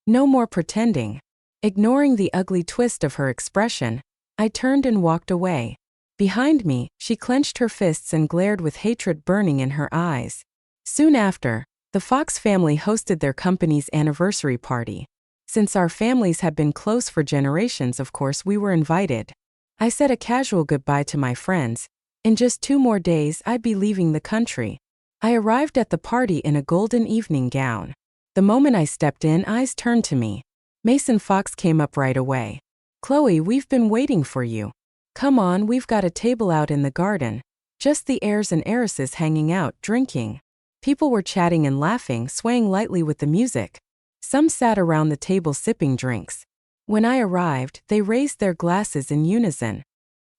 No more pretending. Ignoring the ugly twist of her expression, I turned and walked away. Behind me, she clenched her fists and glared with hatred burning in her eyes. Soon after, the Fox family hosted their company's anniversary party. Since our families had been close for generations, of course we were invited. I said a casual goodbye to my friends. In just 2 more days I'd be leaving the country. I arrived at the party in a golden evening gown. The moment I stepped in, eyes turned to me. Mason Fox came up right away. Chloe, we've been waiting for you. Come on, we've got a table out in the garden. Just the heirs and heiresses hanging out, drinking. People were chatting and laughing, swaying lightly with the music. Some sat around the table sipping drinks. When I arrived, they raised their glasses in unison.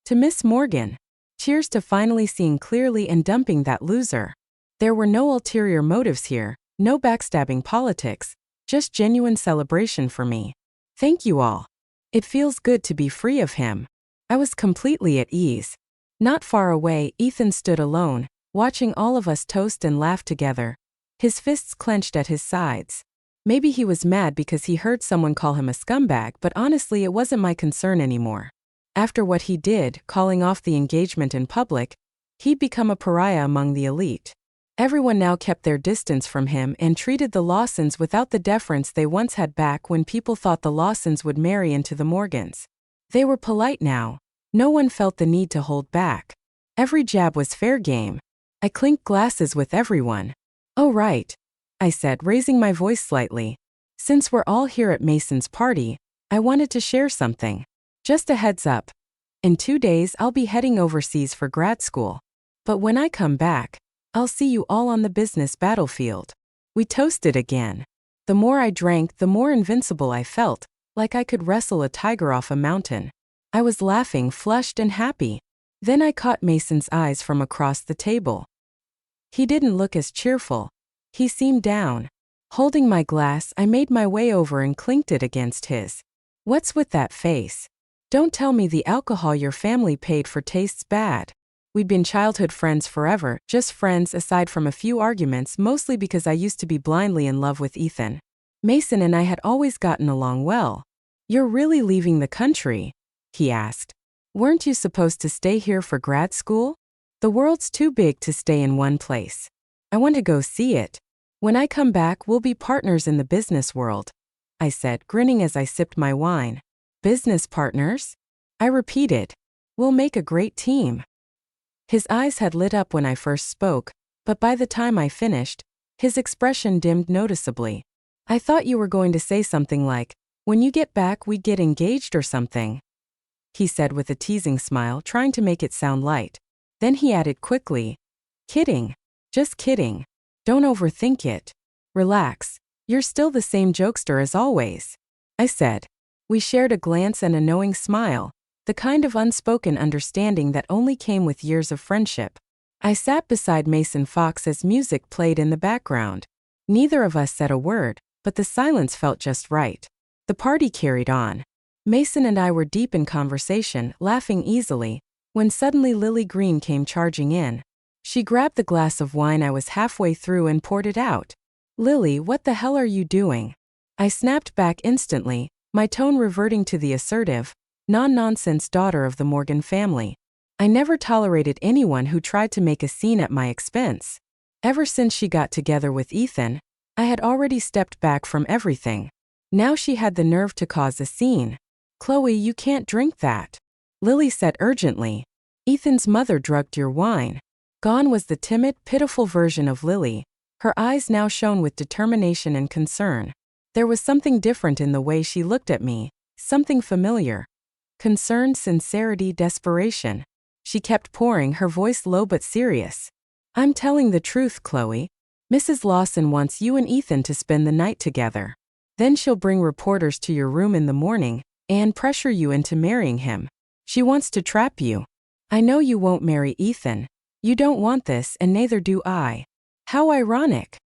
To Miss Morgan. Cheers to finally seeing clearly and dumping that loser. There were no ulterior motives here, no backstabbing politics, just genuine celebration for me. Thank you all. It feels good to be free of him. I was completely at ease. Not far away, Ethan stood alone, watching all of us toast and laugh together. His fists clenched at his sides. Maybe he was mad because he heard someone call him a scumbag, but honestly it wasn't my concern anymore. After what he did, calling off the engagement in public, he'd become a pariah among the elite. Everyone now kept their distance from him and treated the Lawsons without the deference they once had back when people thought the Lawsons would marry into the Morgans. They were polite now. No one felt the need to hold back. Every jab was fair game. I clinked glasses with everyone. Oh right, I said, raising my voice slightly. Since we're all here at Mason's party, I wanted to share something. Just a heads up. In 2 days, I'll be heading overseas for grad school. But when I come back, I'll see you all on the business battlefield. We toasted again. The more I drank, the more invincible I felt, like I could wrestle a tiger off a mountain. I was laughing, flushed and happy. Then I caught Mason's eyes from across the table. He didn't look as cheerful. He seemed down. Holding my glass, I made my way over and clinked it against his. What's with that face? Don't tell me the alcohol your family paid for tastes bad. We'd been childhood friends forever, just friends aside from a few arguments, mostly because I used to be blindly in love with Ethan. Mason and I had always gotten along well. You're really leaving the country? He asked. Weren't you supposed to stay here for grad school? The world's too big to stay in one place. I want to go see it. When I come back, we'll be partners in the business world, I said, grinning as I sipped my wine. Business partners? I repeated. We'll make a great team. His eyes had lit up when I first spoke, but by the time I finished, his expression dimmed noticeably. I thought you were going to say something like, when you get back, we'd get engaged or something, he said with a teasing smile, trying to make it sound light. Then he added quickly, kidding. Just kidding. Don't overthink it. Relax. You're still the same jokester as always, I said. We shared a glance and a knowing smile, the kind of unspoken understanding that only came with years of friendship. I sat beside Mason Fox as music played in the background. Neither of us said a word, but the silence felt just right. The party carried on. Mason and I were deep in conversation, laughing easily, when suddenly Lily Green came charging in. She grabbed the glass of wine I was halfway through and poured it out. Lily, what the hell are you doing? I snapped back instantly, my tone reverting to the assertive, non-nonsense daughter of the Morgan family. I never tolerated anyone who tried to make a scene at my expense. Ever since she got together with Ethan, I had already stepped back from everything. Now she had the nerve to cause a scene. Chloe, you can't drink that, Lily said urgently. Ethan's mother drugged your wine. Gone was the timid, pitiful version of Lily. Her eyes now shone with determination and concern. There was something different in the way she looked at me, something familiar. Concern, sincerity, desperation. She kept pouring, her voice low but serious. I'm telling the truth, Chloe. Mrs. Lawson wants you and Ethan to spend the night together. Then she'll bring reporters to your room in the morning and pressure you into marrying him. She wants to trap you. I know you won't marry Ethan. You don't want this, and neither do I. How ironic.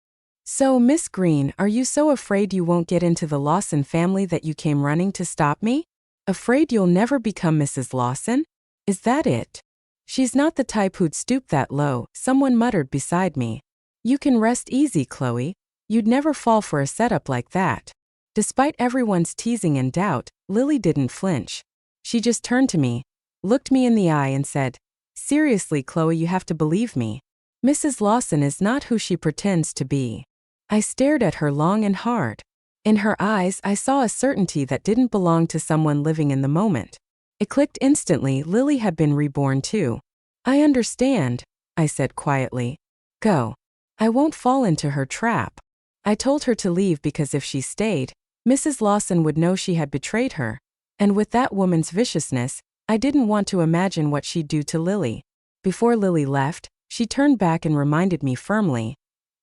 So, Miss Green, are you so afraid you won't get into the Lawson family that you came running to stop me? Afraid you'll never become Mrs. Lawson? Is that it? She's not the type who'd stoop that low, someone muttered beside me. You can rest easy, Chloe. You'd never fall for a setup like that. Despite everyone's teasing and doubt, Lily didn't flinch. She just turned to me, looked me in the eye and said, Seriously, Chloe, you have to believe me. Mrs. Lawson is not who she pretends to be. I stared at her long and hard. In her eyes, I saw a certainty that didn't belong to someone living in the moment. It clicked instantly. Lily had been reborn too. I understand, I said quietly. Go. I won't fall into her trap. I told her to leave because if she stayed, Mrs. Lawson would know she had betrayed her. And with that woman's viciousness, I didn't want to imagine what she'd do to Lily. Before Lily left, she turned back and reminded me firmly,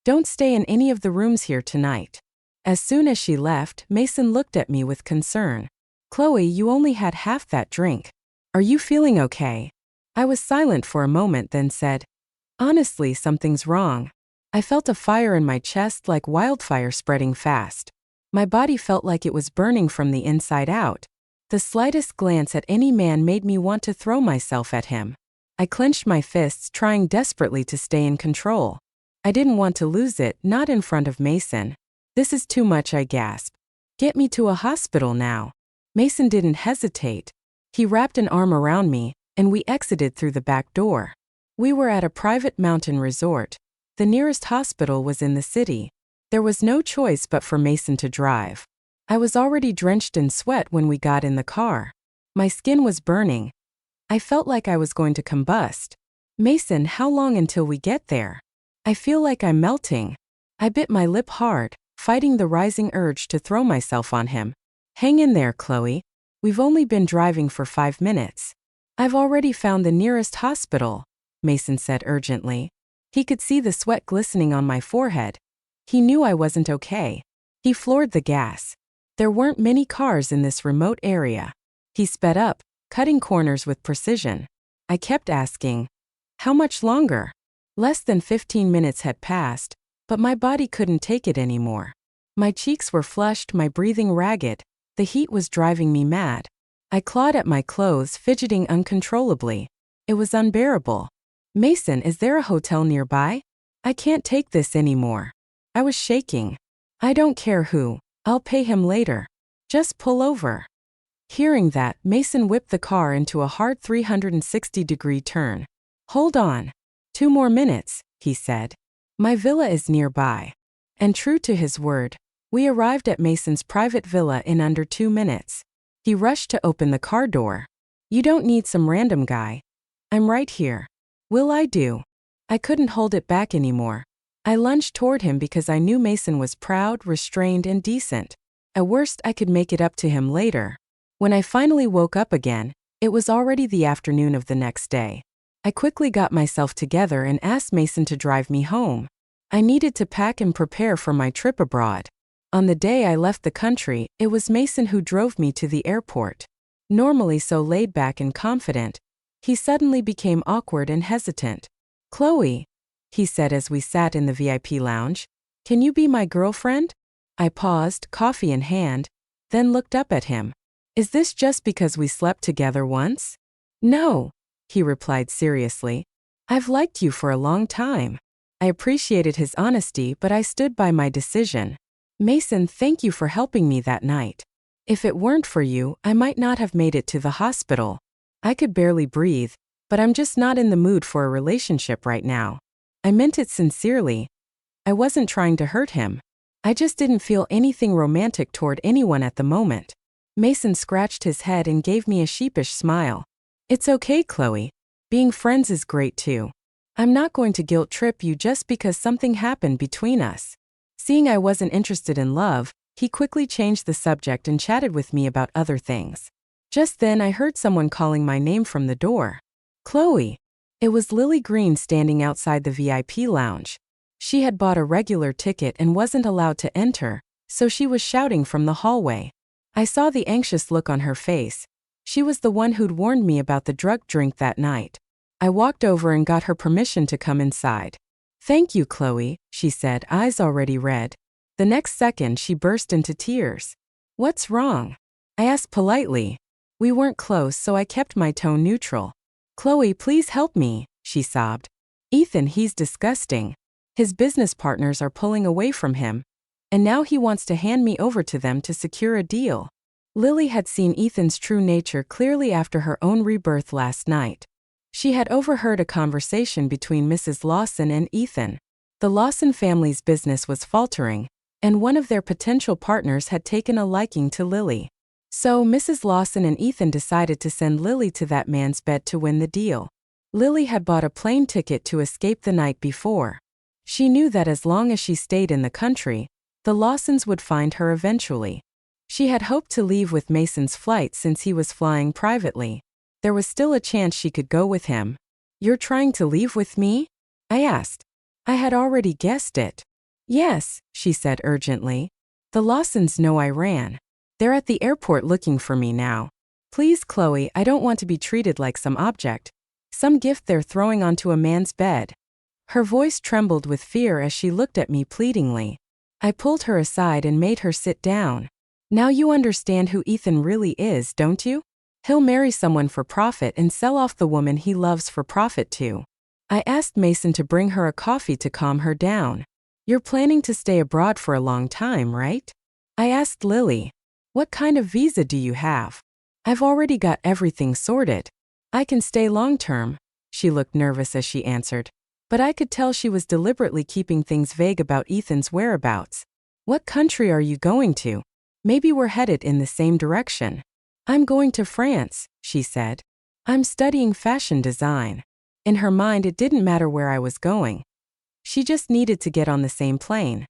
Don't stay in any of the rooms here tonight. As soon as she left, Mason looked at me with concern. Chloe, you only had half that drink. Are you feeling okay? I was silent for a moment, then said, Honestly, something's wrong. I felt a fire in my chest, like wildfire spreading fast. My body felt like it was burning from the inside out. The slightest glance at any man made me want to throw myself at him. I clenched my fists, trying desperately to stay in control. I didn't want to lose it, not in front of Mason. This is too much, I gasped. Get me to a hospital now. Mason didn't hesitate. He wrapped an arm around me, and we exited through the back door. We were at a private mountain resort. The nearest hospital was in the city. There was no choice but for Mason to drive. I was already drenched in sweat when we got in the car. My skin was burning. I felt like I was going to combust. Mason, how long until we get there? I feel like I'm melting. I bit my lip hard, fighting the rising urge to throw myself on him. Hang in there, Chloe. We've only been driving for 5 minutes. I've already found the nearest hospital, Mason said urgently. He could see the sweat glistening on my forehead. He knew I wasn't okay. He floored the gas. There weren't many cars in this remote area. He sped up, cutting corners with precision. I kept asking, "How much longer?" Less than 15 minutes had passed, but my body couldn't take it anymore. My cheeks were flushed, my breathing ragged. The heat was driving me mad. I clawed at my clothes, fidgeting uncontrollably. It was unbearable. "Mason, is there a hotel nearby? I can't take this anymore." I was shaking. "I don't care who. I'll pay him later. Just pull over." Hearing that, Mason whipped the car into a hard 360-degree turn. "Hold on. 2 more minutes," he said. "My villa is nearby." And true to his word, we arrived at Mason's private villa in under 2 minutes. He rushed to open the car door. "You don't need some random guy. I'm right here." "Will I do?" I couldn't hold it back anymore. I lunged toward him because I knew Mason was proud, restrained, and decent. At worst, I could make it up to him later. When I finally woke up again, it was already the afternoon of the next day. I quickly got myself together and asked Mason to drive me home. I needed to pack and prepare for my trip abroad. On the day I left the country, it was Mason who drove me to the airport. Normally so laid back and confident, he suddenly became awkward and hesitant. "Chloe," he said as we sat in the VIP lounge, "can you be my girlfriend?" I paused, coffee in hand, then looked up at him. "Is this just because we slept together once?" "No," he replied seriously. "I've liked you for a long time." I appreciated his honesty, but I stood by my decision. "Mason, thank you for helping me that night. If it weren't for you, I might not have made it to the hospital." I could barely breathe, but I'm just not in the mood for a relationship right now. I meant it sincerely. I wasn't trying to hurt him. I just didn't feel anything romantic toward anyone at the moment. Mason scratched his head and gave me a sheepish smile. "It's okay, Chloe. Being friends is great too. I'm not going to guilt trip you just because something happened between us." Seeing I wasn't interested in love, he quickly changed the subject and chatted with me about other things. Just then I heard someone calling my name from the door. "Chloe." It was Lily Green standing outside the VIP lounge. She had bought a regular ticket and wasn't allowed to enter, so she was shouting from the hallway. I saw the anxious look on her face. She was the one who'd warned me about the drug drink that night. I walked over and got her permission to come inside. "Thank you, Chloe," she said, eyes already red. The next second she burst into tears. "What's wrong?" I asked politely. We weren't close, so I kept my tone neutral. "Chloe, please help me," she sobbed. "Ethan, he's disgusting. His business partners are pulling away from him, and now he wants to hand me over to them to secure a deal." Lily had seen Ethan's true nature clearly after her own rebirth last night. She had overheard a conversation between Mrs. Lawson and Ethan. The Lawson family's business was faltering, and one of their potential partners had taken a liking to Lily. So Mrs. Lawson and Ethan decided to send Lily to that man's bed to win the deal. Lily had bought a plane ticket to escape the night before. She knew that as long as she stayed in the country, the Lawsons would find her eventually. She had hoped to leave with Mason's flight since he was flying privately. There was still a chance she could go with him. "You're trying to leave with me?" I asked. I had already guessed it. "Yes," she said urgently. "The Lawsons know I ran. They're at the airport looking for me now. Please, Chloe, I don't want to be treated like some object, some gift they're throwing onto a man's bed." Her voice trembled with fear as she looked at me pleadingly. I pulled her aside and made her sit down. "Now you understand who Ethan really is, don't you? He'll marry someone for profit and sell off the woman he loves for profit too." I asked Mason to bring her a coffee to calm her down. "You're planning to stay abroad for a long time, right?" I asked Lily. "What kind of visa do you have?" "I've already got everything sorted. I can stay long-term." She looked nervous as she answered, but I could tell she was deliberately keeping things vague about Ethan's whereabouts. "What country are you going to? Maybe we're headed in the same direction." "I'm going to France," she said. "I'm studying fashion design." In her mind, it didn't matter where I was going. She just needed to get on the same plane.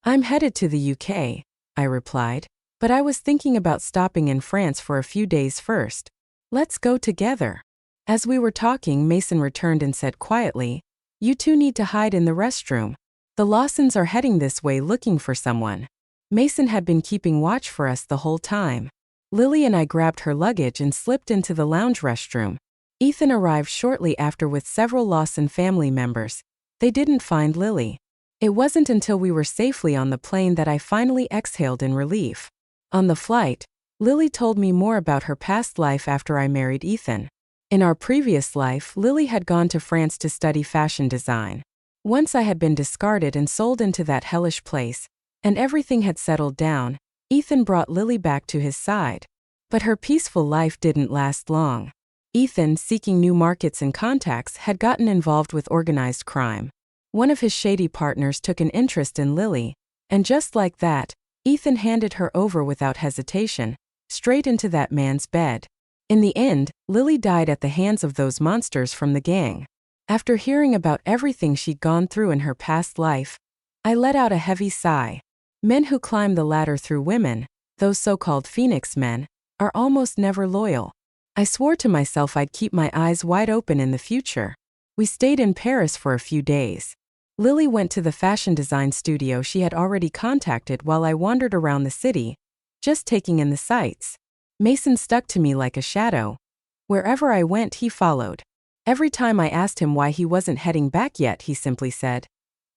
"I'm headed to the UK," I replied, "but I was thinking about stopping in France for a few days first." "Let's go together." As we were talking, Mason returned and said quietly, "You two need to hide in the restroom. The Lawsons are heading this way looking for someone." Mason had been keeping watch for us the whole time. Lily and I grabbed her luggage and slipped into the lounge restroom. Ethan arrived shortly after with several Lawson family members. They didn't find Lily. It wasn't until we were safely on the plane that I finally exhaled in relief. On the flight, Lily told me more about her past life after I married Ethan. In our previous life, Lily had gone to France to study fashion design. Once I had been discarded and sold into that hellish place, and everything had settled down, Ethan brought Lily back to his side. But her peaceful life didn't last long. Ethan, seeking new markets and contacts, had gotten involved with organized crime. One of his shady partners took an interest in Lily, and just like that, Ethan handed her over without hesitation, straight into that man's bed. In the end, Lily died at the hands of those monsters from the gang. After hearing about everything she'd gone through in her past life, I let out a heavy sigh. Men who climb the ladder through women, those so-called Phoenix men, are almost never loyal. I swore to myself I'd keep my eyes wide open in the future. We stayed in Paris for a few days. Lily went to the fashion design studio she had already contacted while I wandered around the city, just taking in the sights. Mason stuck to me like a shadow. Wherever I went, he followed. Every time I asked him why he wasn't heading back yet, he simply said,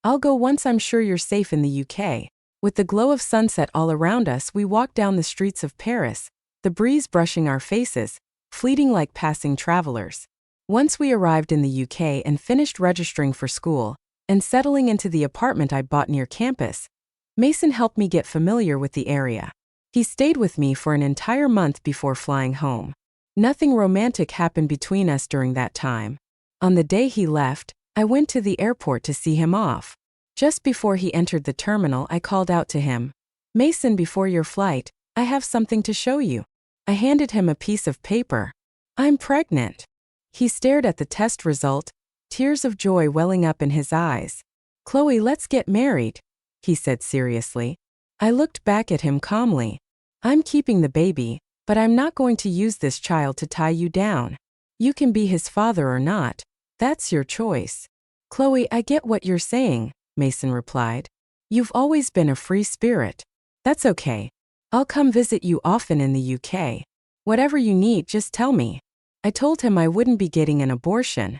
"I'll go once I'm sure you're safe in the UK." With the glow of sunset all around us, we walked down the streets of Paris, the breeze brushing our faces, fleeting like passing travelers. Once we arrived in the UK and finished registering for school and settling into the apartment I bought near campus, Mason helped me get familiar with the area. He stayed with me for an entire month before flying home. Nothing romantic happened between us during that time. On the day he left, I went to the airport to see him off. Just before he entered the terminal, I called out to him, "Mason, before your flight, I have something to show you." I handed him a piece of paper. "I'm pregnant." He stared at the test result, tears of joy welling up in his eyes. "Chloe, let's get married," he said seriously. I looked back at him calmly. "I'm keeping the baby, but I'm not going to use this child to tie you down. You can be his father or not. That's your choice." "Chloe, I get what you're saying," Mason replied. "You've always been a free spirit. That's okay. I'll come visit you often in the UK. Whatever you need, just tell me." I told him I wouldn't be getting an abortion.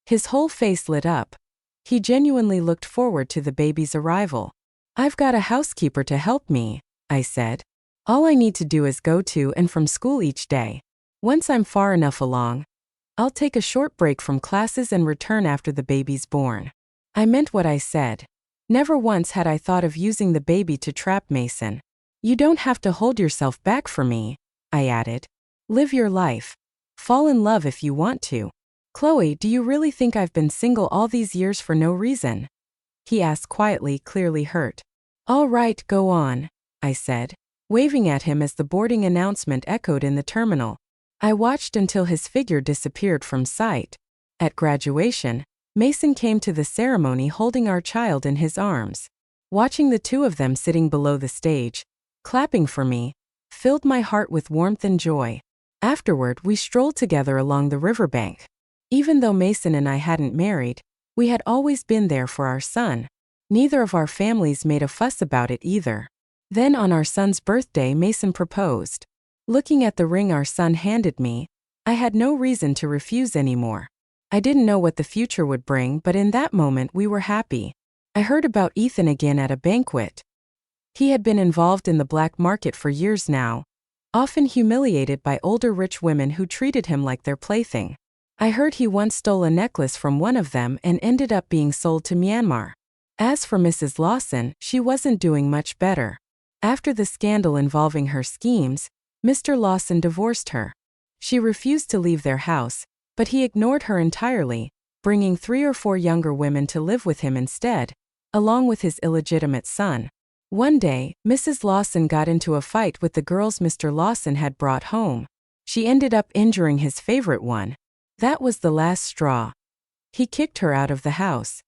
His whole face lit up. He genuinely looked forward to the baby's arrival. "I've got a housekeeper to help me," I said. "All I need to do is go to and from school each day. Once I'm far enough along, I'll take a short break from classes and return after the baby's born." I meant what I said. Never once had I thought of using the baby to trap Mason. "You don't have to hold yourself back for me," I added. "Live your life. Fall in love if you want to." "Chloe, do you really think I've been single all these years for no reason?" he asked quietly, clearly hurt. "All right, go on," I said, waving at him as the boarding announcement echoed in the terminal. I watched until his figure disappeared from sight. At graduation, Mason came to the ceremony holding our child in his arms. Watching the two of them sitting below the stage, clapping for me, filled my heart with warmth and joy. Afterward, we strolled together along the riverbank. Even though Mason and I hadn't married, we had always been there for our son. Neither of our families made a fuss about it either. Then on our son's birthday, Mason proposed. Looking at the ring our son handed me, I had no reason to refuse anymore. I didn't know what the future would bring, but in that moment we were happy. I heard about Ethan again at a banquet. He had been involved in the black market for years now, often humiliated by older rich women who treated him like their plaything. I heard he once stole a necklace from one of them and ended up being sold to Myanmar. As for Mrs. Lawson, she wasn't doing much better. After the scandal involving her schemes, Mr. Lawson divorced her. She refused to leave their house, but he ignored her entirely, bringing 3 or 4 younger women to live with him instead, along with his illegitimate son. One day, Mrs. Lawson got into a fight with the girls Mr. Lawson had brought home. She ended up injuring his favorite one. That was the last straw. He kicked her out of the house.